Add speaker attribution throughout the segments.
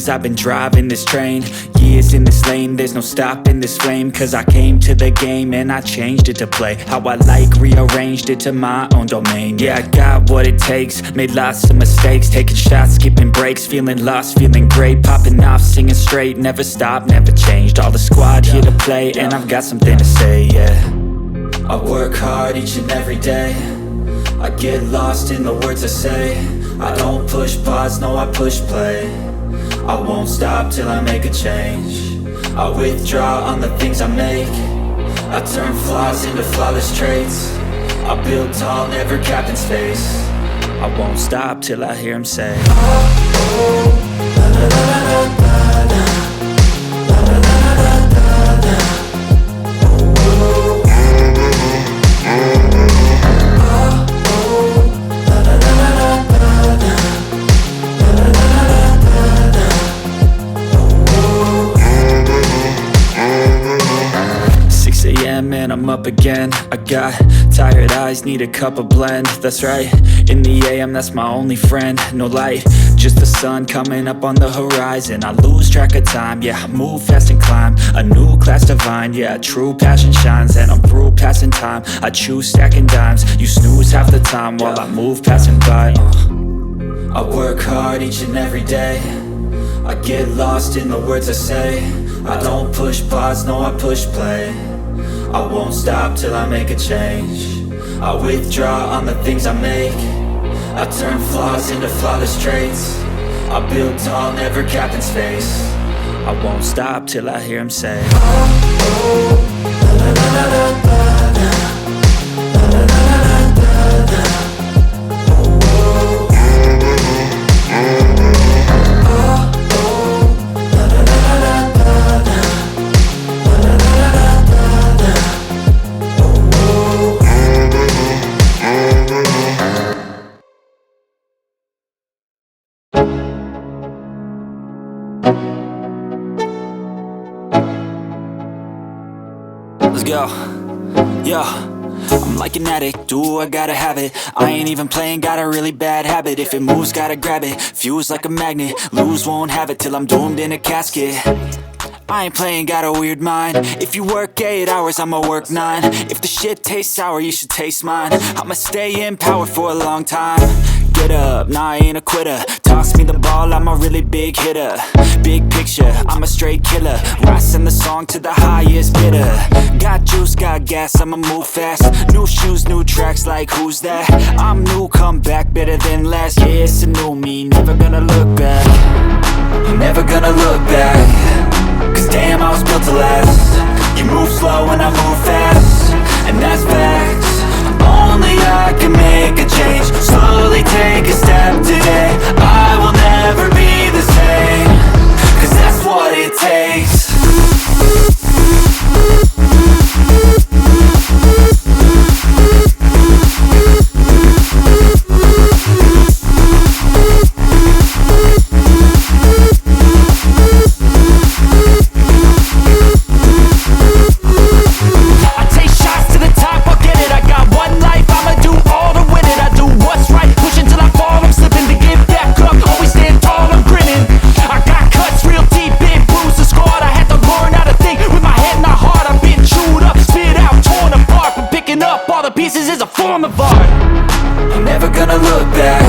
Speaker 1: days I've been driving this train, years in this lane, there's no stopping this flame. Cause I came to the game and I changed it to play how I like, rearranged it to my own domain. Yeah, I got what it takes, made lots of mistakes, taking shots, skipping breaks, feeling lost, feeling great, popping off, singing straight, never stopped, never changed. All the squad here to play and I've got something to say, yeah. I work hard each and every day, I get lost in the words I say. I don't push pause, no I push play. I won't stop till I make a change. I withdraw on the things I make. I turn flaws into flawless traits. I build tall, never capped in space. I won't stop till I hear him say, oh, oh, la la la la la la, la la la la la la, oh, oh, and I'm up again. I got tired eyes, need a cup of blend. That's right, in the AM, that's my only friend. No light, just the sun coming up on the horizon. I lose track of time, yeah, I move fast and climb a new class divine, yeah, true passion shines. And I'm through passing time, I choose stacking dimes. You snooze half the time while I move passing by. I work hard each and every day, I get lost in the words I say. I don't push pause, no I push play. I won't stop till I make a change. I withdraw on the things I make. I turn flaws into flawless traits. I build tall, never capped in space. I won't stop till I hear him say, oh, oh, la la la la la la, la la la la la la. Let's go, yo. I'm like an addict, do I gotta have it. I ain't even playing, got a really bad habit. If it moves, gotta grab it, fuse like a magnet. Lose, won't have it till I'm doomed in a casket. I ain't playing, got a weird mind. If you work 8 hours, I'ma work 9. If the shit tastes sour, you should taste mine. I'ma stay in power for a long time. Get up, nah I ain't a quitter. Toss me the ball, I'm a really big hitter. Big picture, I'm a straight killer. Rising the song to the highest bidder. Got juice, got gas, I'ma move fast. New shoes, new tracks, like who's that? I'm new, come back, better than last. Yeah, it's a new me, never gonna look back. I'm never gonna look back. Cause damn, I was built to last. You move slow and I move fast, and that's facts. Only I can make a change. Slowly take a step today. I will never be the same. Cause that's what it takes. I'm never gonna look back.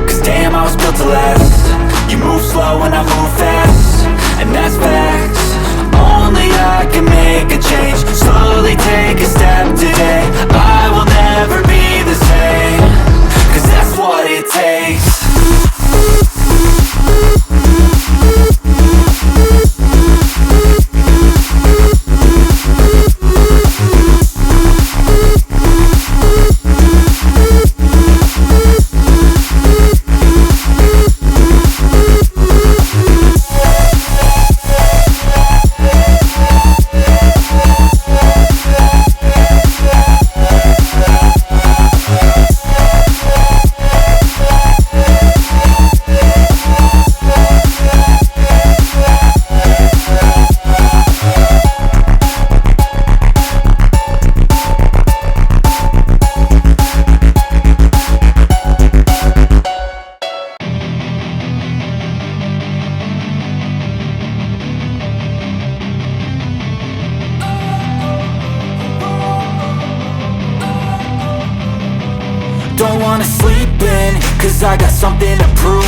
Speaker 1: Cause damn, I was built to last. You move slow and I move fast, and that's facts. Only I can make a change. Slowly take a step today. I will never be the same. Cause that's what it takes. wanna sleep in, cause I got something to prove.